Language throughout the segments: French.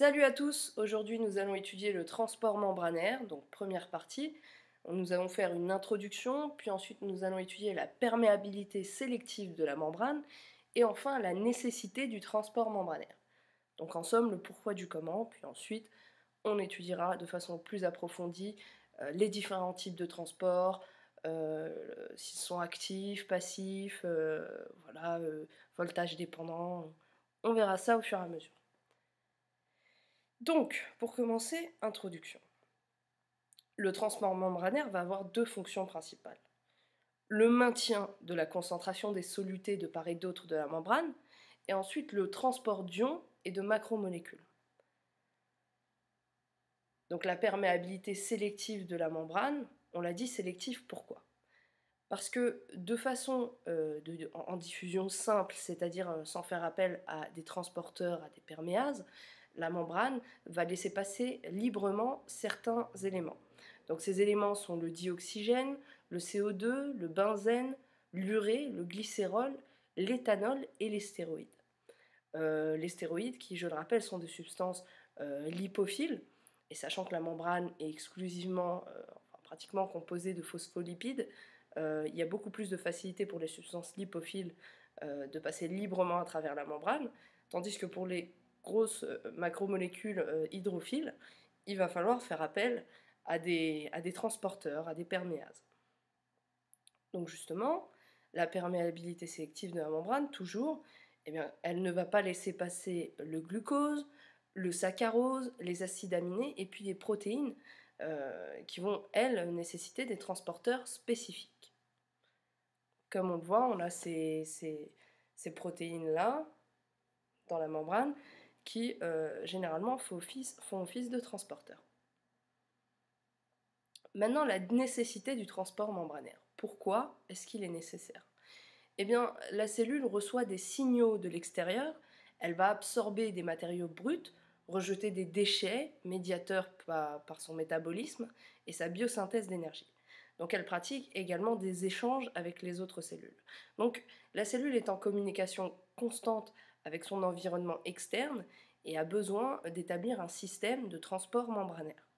Salut à tous, aujourd'hui nous allons étudier le transport membranaire, donc première partie. Nous allons faire une introduction, puis ensuite nous allons étudier la perméabilité sélective de la membrane, et enfin la nécessité du transport membranaire. Donc en somme, le pourquoi du comment, puis ensuite on étudiera de façon plus approfondie les différents types de transport, s'ils sont actifs, passifs, voltage dépendant. On verra ça au fur et à mesure. Donc, pour commencer, introduction. Le transport membranaire va avoir deux fonctions principales. Le maintien de la concentration des solutés de part et d'autre de la membrane, et ensuite le transport d'ions et de macromolécules. Donc la perméabilité sélective de la membrane, on l'a dit sélective pourquoi? Parce que de façon en diffusion simple, c'est-à-dire sans faire appel à des transporteurs, à des perméases, la membrane va laisser passer librement certains éléments. Donc ces éléments sont le dioxygène, le CO2, le benzène, l'urée, le glycérol, l'éthanol et les stéroïdes. Les stéroïdes qui, je le rappelle, sont des substances lipophiles, et sachant que la membrane est exclusivement, pratiquement composée de phospholipides, il y a beaucoup plus de facilité pour les substances lipophiles de passer librement à travers la membrane, tandis que pour les grosses macromolécules hydrophiles, il va falloir faire appel à des transporteurs, à des perméases. Donc justement, la perméabilité sélective de la membrane, toujours, eh bien, elle ne va pas laisser passer le glucose, le saccharose, les acides aminés et puis les protéines qui vont, elles, nécessiter des transporteurs spécifiques. Comme on le voit, on a ces protéines-là dans la membrane qui, généralement, font office de transporteurs. Maintenant, la nécessité du transport membranaire. Pourquoi est-ce qu'il est nécessaire? Eh bien, la cellule reçoit des signaux de l'extérieur, elle va absorber des matériaux bruts, rejeter des déchets, médiateurs par son métabolisme et sa biosynthèse d'énergie. Donc elle pratique également des échanges avec les autres cellules. Donc la cellule est en communication constante avec son environnement externe et a besoin d'établir un système de transport membranaire.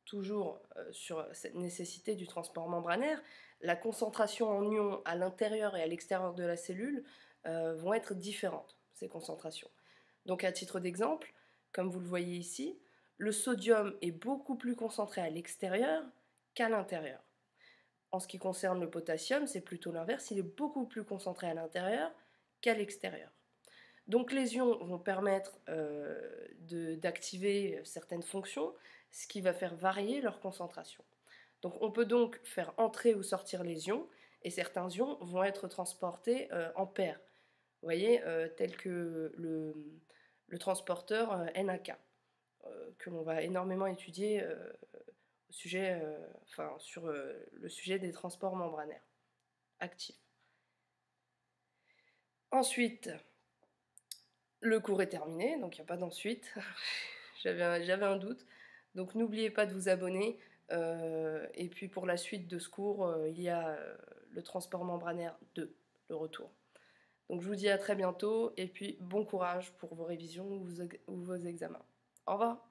Toujours sur cette nécessité du transport membranaire, la concentration en ions à l'intérieur et à l'extérieur de la cellule vont être différentes, ces concentrations. Donc à titre d'exemple, comme vous le voyez ici, le sodium est beaucoup plus concentré à l'extérieur qu'à l'intérieur. En ce qui concerne le potassium, c'est plutôt l'inverse, il est beaucoup plus concentré à l'intérieur qu'à l'extérieur. Donc les ions vont permettre d'activer certaines fonctions, ce qui va faire varier leur concentration. Donc on peut donc faire entrer ou sortir les ions, et certains ions vont être transportés en paires. Vous voyez, tel que le transporteur NaK, que l'on va énormément étudier sur le sujet des transports membranaires actifs. Ensuite, le cours est terminé, donc il n'y a pas d'ensuite. J'avais un doute. Donc n'oubliez pas de vous abonner. Et puis pour la suite de ce cours, il y a le transport membranaire 2, le retour. Donc je vous dis à très bientôt et puis bon courage pour vos révisions ou vos examens. Au revoir.